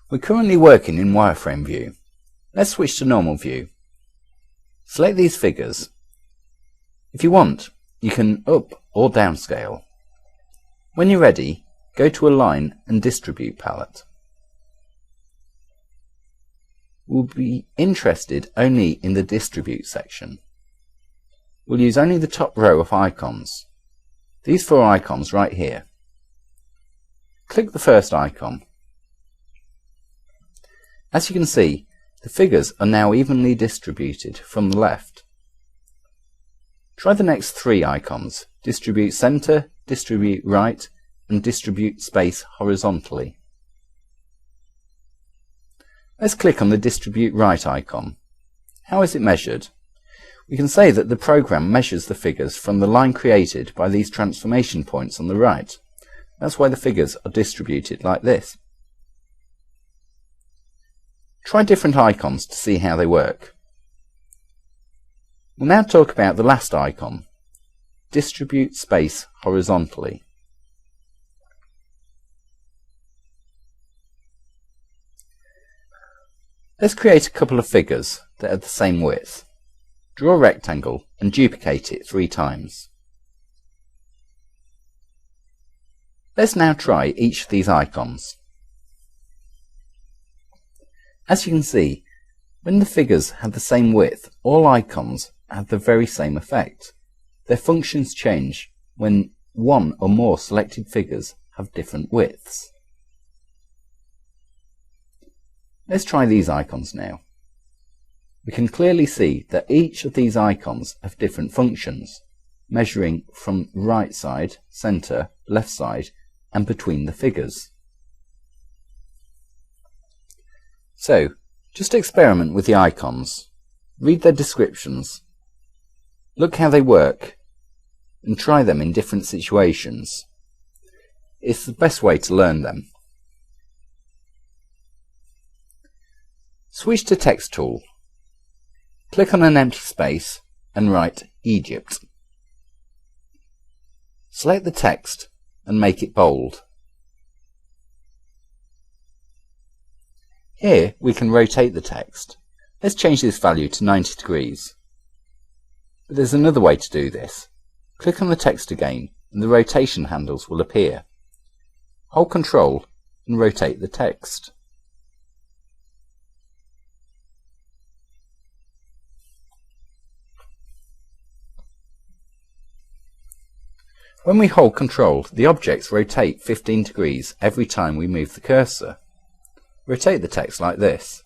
We're currently working in wireframe view. Let's switch to normal view. Select these figures. If you want, you can up or downscale. When you're ready, go to Align and Distribute palette. We'll be interested only in the Distribute section. We'll use only the top row of icons. These 4 icons right here. Click the first icon. As you can see, the figures are now evenly distributed from the left. Try the next 3 icons: Distribute Center, Distribute Right, and Distribute Space horizontally. Let's click on the Distribute Right icon. How is it measured? We can say that the program measures the figures from the line created by these transformation points on the right. That's why the figures are distributed like this. Try different icons to see how they work. We'll now talk about the last icon, Distribute Space horizontally. Let's create a couple of figures that are the same width. Draw a rectangle and duplicate it 3 times. Let's now try each of these icons. As you can see, when the figures have the same width, all icons have the very same effect. Their functions change when one or more selected figures have different widths. Let's try these icons now. We can clearly see that each of these icons have different functions, measuring from right side, center, left side, and between the figures. So, just experiment with the icons, read their descriptions, look how they work, and try them in different situations. It's the best way to learn them. Switch to Text tool. Click on an empty space and write Egypt. Select the text and make it bold. Here we can rotate the text. Let's change this value to 90 degrees. But there's another way to do this. Click on the text again and the rotation handles will appear. Hold Ctrl and rotate the text. When we hold Ctrl, the objects rotate 15 degrees every time we move the cursor. Rotate the text like this.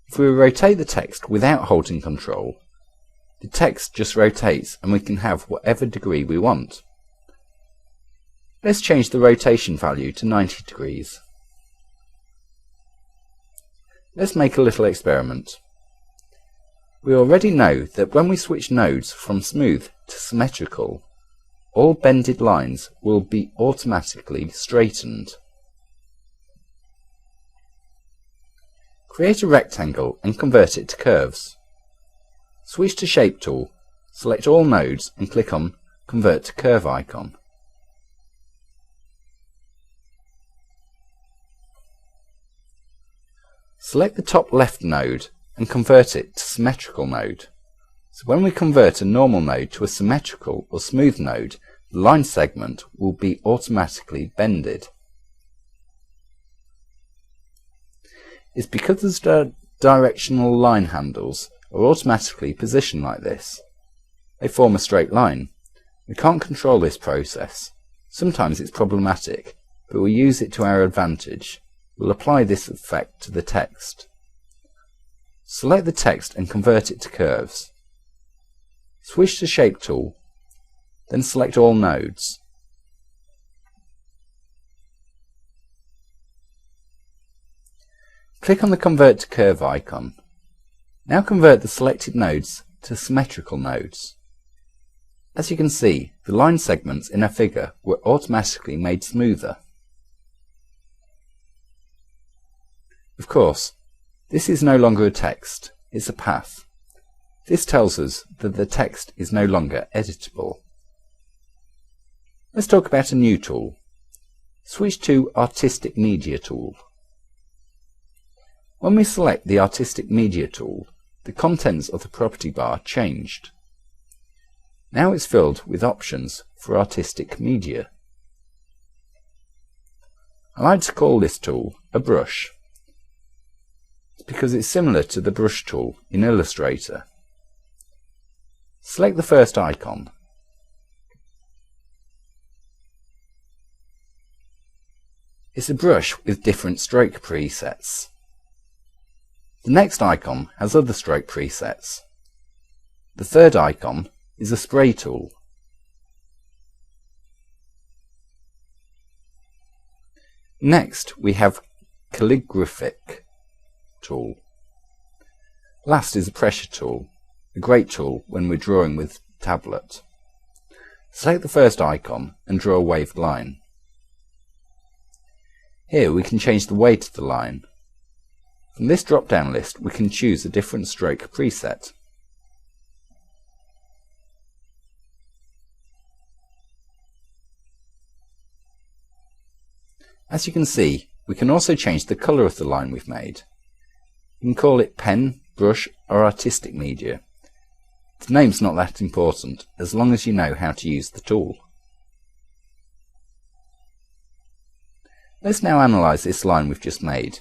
If we rotate the text without holding Ctrl, the text just rotates and we can have whatever degree we want. Let's change the rotation value to 90 degrees. Let's make a little experiment. We already know that when we switch nodes from smooth to symmetrical, all bended lines will be automatically straightened. Create a rectangle and convert it to curves. Switch to Shape tool, select all nodes and click on Convert to Curve icon. Select the top left node and convert it to symmetrical node. So when we convert a normal node to a symmetrical or smooth node, the line segment will be automatically bended. It's because the directional line handles are automatically positioned like this. They form a straight line. We can't control this process. Sometimes it's problematic, but we'll use it to our advantage. We'll apply this effect to the text. Select the text and convert it to curves. Switch to Shape tool, then select all nodes. Click on the Convert to Curve icon. Now convert the selected nodes to symmetrical nodes. As you can see, the line segments in a figure were automatically made smoother. Of course, this is no longer a text, it's a path. This tells us that the text is no longer editable. Let's talk about a new tool. Switch to Artistic Media tool. When we select the Artistic Media tool, the contents of the property bar changed. Now it's filled with options for artistic media. I like to call this tool a brush. It's because it's similar to the brush tool in Illustrator. Select the first icon. It's a brush with different stroke presets. The next icon has other stroke presets. The third icon is a spray tool. Next we have calligraphic tool. Last is a pressure tool, a great tool when we're drawing with tablet. Select the first icon and draw a waved line. Here we can change the weight of the line. From this drop-down list we can choose a different stroke preset. As you can see, we can also change the colour of the line we've made. You can call it pen, brush or artistic media. The name's not that important, as long as you know how to use the tool. Let's now analyse this line we've just made.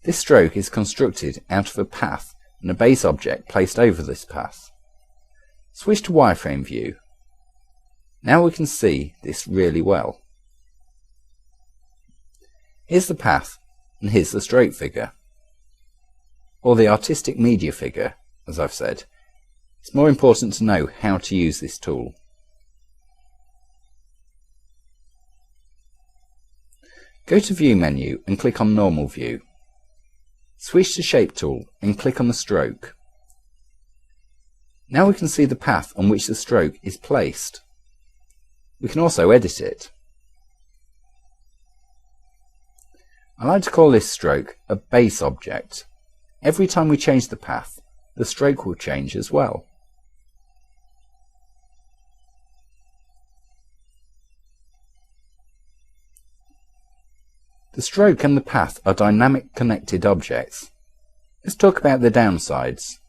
This stroke is constructed out of a path and a base object placed over this path. Switch to wireframe view. Now we can see this really well. Here's the path and here's the stroke figure. Or the artistic media figure, as I've said. It's more important to know how to use this tool. Go to View menu and click on Normal View. Switch to Shape tool and click on the stroke. Now we can see the path on which the stroke is placed. We can also edit it. I like to call this stroke a base object. Every time we change the path, the stroke will change as well. The stroke and the path are dynamic connected objects. Let's talk about the downsides.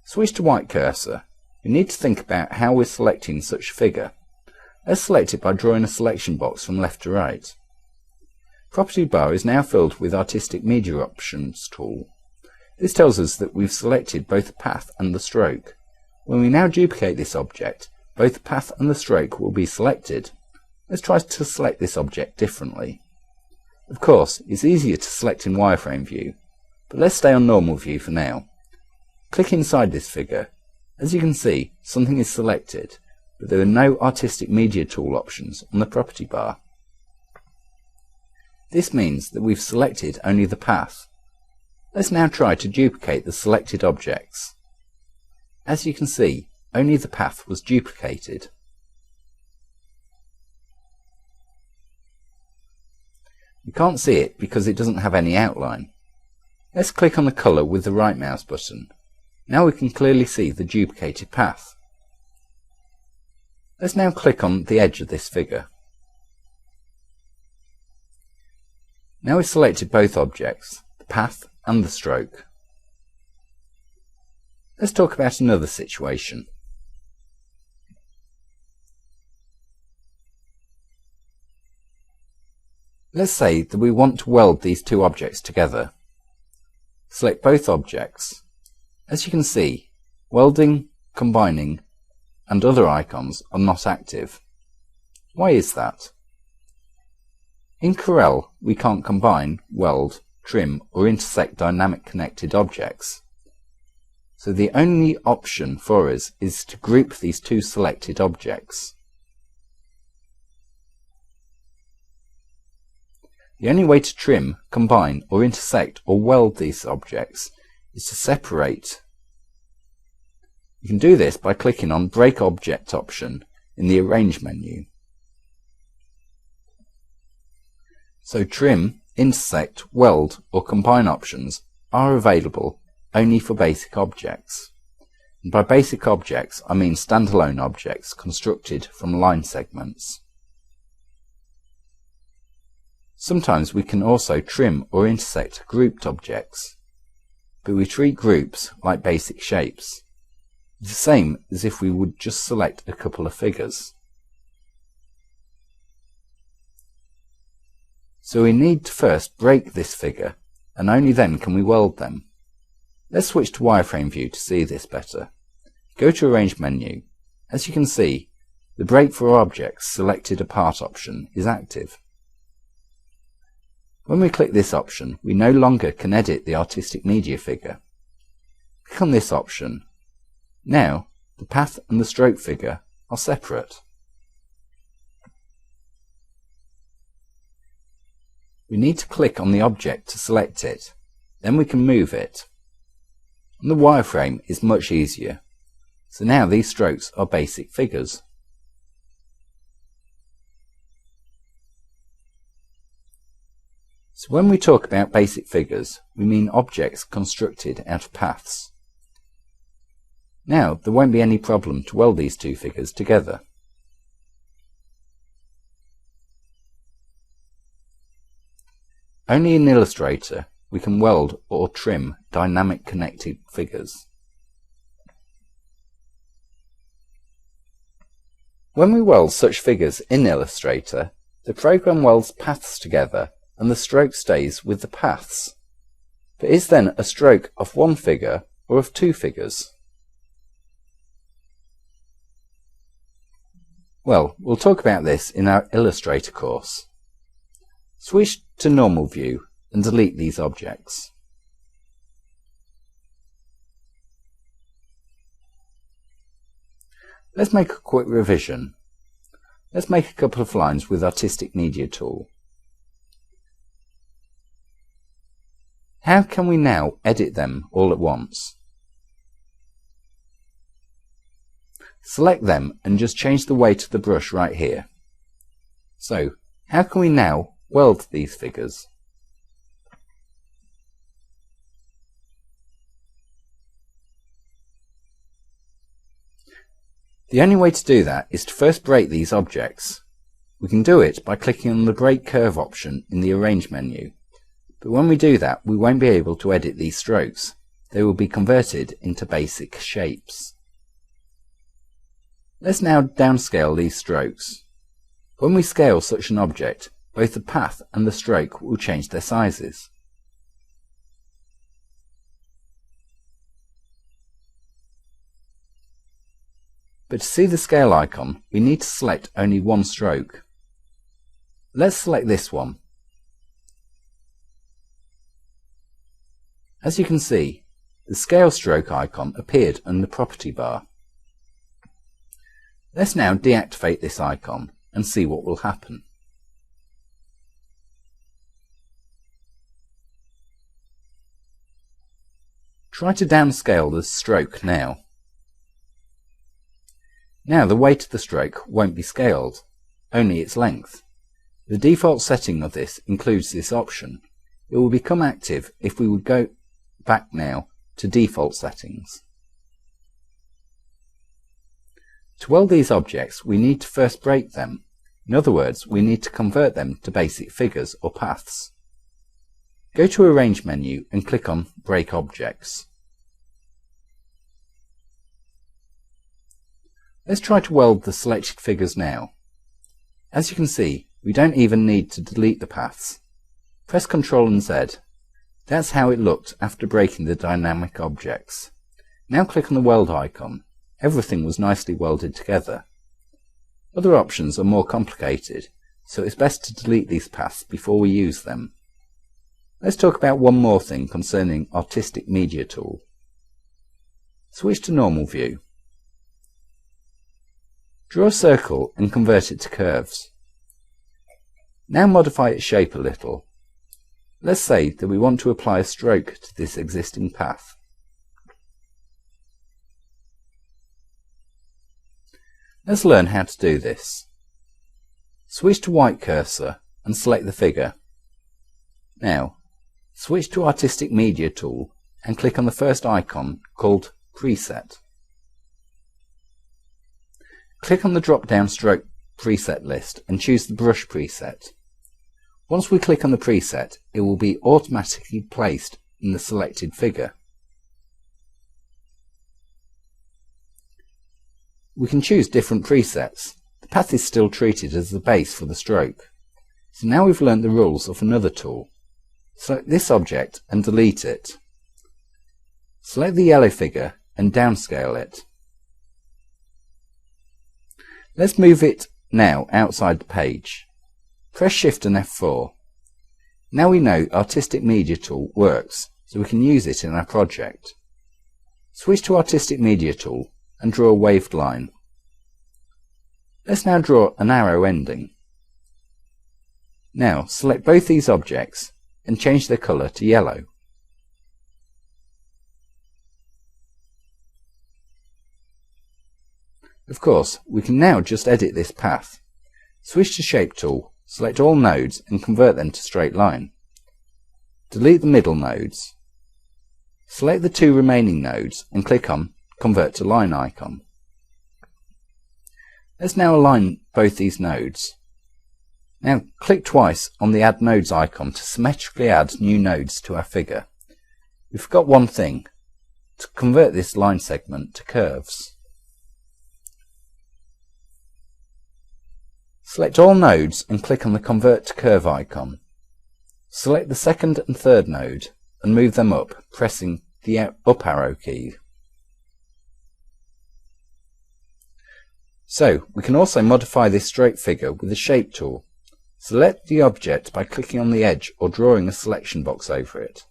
Switch to white cursor. We need to think about how we're selecting such a figure. Let's select it by drawing a selection box from left to right. Property bar is now filled with Artistic Media Options tool. This tells us that we've selected both the path and the stroke. When we now duplicate this object, both the path and the stroke will be selected. Let's try to select this object differently. Of course, it's easier to select in wireframe view, but let's stay on normal view for now. Click inside this figure. As you can see, something is selected, but there are no Artistic Media tool options on the property bar. This means that we've selected only the path. Let's now try to duplicate the selected objects. As you can see, only the path was duplicated. You can't see it because it doesn't have any outline. Let's click on the colour with the right mouse button. Now we can clearly see the duplicated path. Let's now click on the edge of this figure. Now we've selected both objects, the path and the stroke. Let's talk about another situation. Let's say that we want to weld these two objects together. Select both objects. As you can see, welding, combining, and other icons are not active. Why is that? In Corel, we can't combine, weld, trim, or intersect dynamic connected objects. So the only option for us is to group these two selected objects. The only way to trim, combine, or intersect or weld these objects is to separate. You can do this by clicking on Break Object option in the Arrange menu. So trim, intersect, weld, or combine options are available only for basic objects. And by basic objects I mean standalone objects constructed from line segments. Sometimes we can also trim or intersect grouped objects. but we treat groups like basic shapes, the same as if we would just select a couple of figures. So we need to first break this figure, and only then can we weld them. Let's switch to wireframe view to see this better. Go to Arrange menu. As you can see, the Break for Objects Selected Apart option is active. When we click this option, we no longer can edit the artistic media figure. Click on this option. Now, the path and the stroke figure are separate. We need to click on the object to select it, then we can move it. On the wireframe is much easier, so now these strokes are basic figures. So when we talk about basic figures, we mean objects constructed out of paths. Now there won't be any problem to weld these two figures together. Only in Illustrator we can weld or trim dynamic connected figures. When we weld such figures in Illustrator, the program welds paths together and the stroke stays with the paths. But is then a stroke of one figure or of two figures? Well, we'll talk about this in our Illustrator course. Switch to Normal View and delete these objects. Let's make a quick revision. Let's make a couple of lines with Artistic Media tool. How can we now edit them all at once? Select them and just change the weight of the brush right here. So, how can we now weld these figures? The only way to do that is to first break these objects. We can do it by clicking on the Break Curve option in the Arrange menu. But when we do that, we won't be able to edit these strokes. They will be converted into basic shapes. Let's now downscale these strokes. When we scale such an object, both the path and the stroke will change their sizes. But to see the scale icon, we need to select only one stroke. Let's select this one. As you can see, the scale stroke icon appeared in the property bar. Let's now deactivate this icon and see what will happen. Try to downscale the stroke now. Now the weight of the stroke won't be scaled, only its length. The default setting of this includes this option. It will become active if we would go back now to default settings. To weld these objects, we need to first break them. In other words, we need to convert them to basic figures or paths. Go to Arrange menu and click on Break Objects. Let's try to weld the selected figures now. As you can see, we don't even need to delete the paths. Press Ctrl and Z. That's how it looked after breaking the dynamic objects. Now click on the weld icon. Everything was nicely welded together. Other options are more complicated, so it's best to delete these paths before we use them. Let's talk about one more thing concerning Artistic Media tool. Switch to Normal View. Draw a circle and convert it to curves. Now modify its shape a little. Let's say that we want to apply a stroke to this existing path. Let's learn how to do this. Switch to white cursor and select the figure. Now, switch to Artistic Media tool and click on the first icon called Preset. Click on the drop-down stroke preset list and choose the brush preset. Once we click on the preset, it will be automatically placed in the selected figure. We can choose different presets. The path is still treated as the base for the stroke. So now we've learnt the rules of another tool. Select this object and delete it. Select the yellow figure and downscale it. Let's move it now outside the page. Press Shift and F4. Now we know Artistic Media Tool works, so we can use it in our project. Switch to Artistic Media Tool and draw a waved line. Let's now draw an arrow ending. Now select both these objects and change their colour to yellow. Of course, we can now just edit this path. Switch to Shape Tool, select all nodes and convert them to straight line. Delete the middle nodes. Select the two remaining nodes and click on Convert to Line icon. Let's now align both these nodes. Now click twice on the Add Nodes icon to symmetrically add new nodes to our figure. We forgot one thing, to convert this line segment to curves. Select all nodes and click on the Convert to Curve icon. Select the second and third node and move them up, pressing the up arrow key. So we can also modify this stroke figure with the Shape tool. Select the object by clicking on the edge or drawing a selection box over it.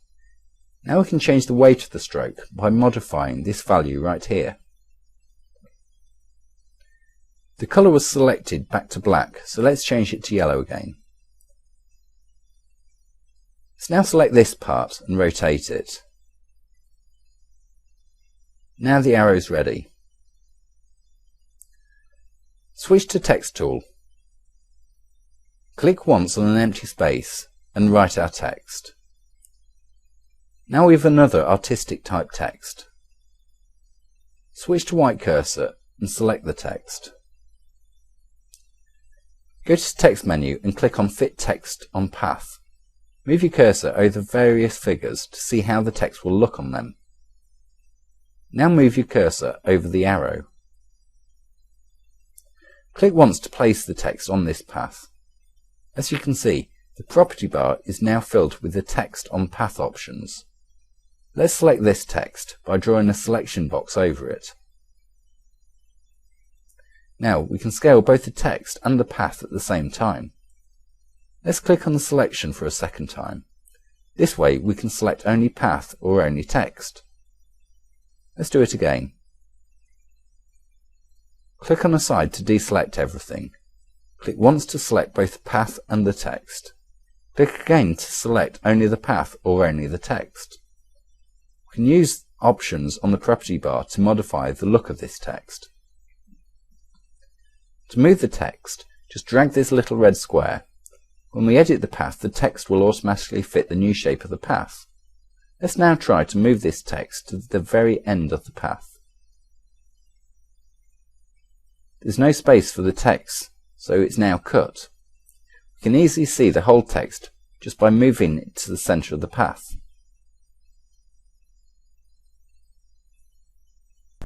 Now we can change the weight of the stroke by modifying this value right here. The colour was selected back to black, so let's change it to yellow again. Let's now select this part and rotate it. Now the arrow is ready. Switch to Text tool. Click once on an empty space and write our text. Now we have another artistic type text. Switch to white cursor and select the text. Go to the text menu and click on Fit Text on Path. Move your cursor over various figures to see how the text will look on them. Now move your cursor over the arrow. Click once to place the text on this path. As you can see, the property bar is now filled with the Text on Path options. Let's select this text by drawing a selection box over it. Now we can scale both the text and the path at the same time. Let's click on the selection for a second time. This way we can select only path or only text. Let's do it again. Click on the side to deselect everything. Click once to select both the path and the text. Click again to select only the path or only the text. We can use options on the property bar to modify the look of this text. To move the text, just drag this little red square. When we edit the path, the text will automatically fit the new shape of the path. Let's now try to move this text to the very end of the path. There's no space for the text, so it's now cut. We can easily see the whole text just by moving it to the centre of the path.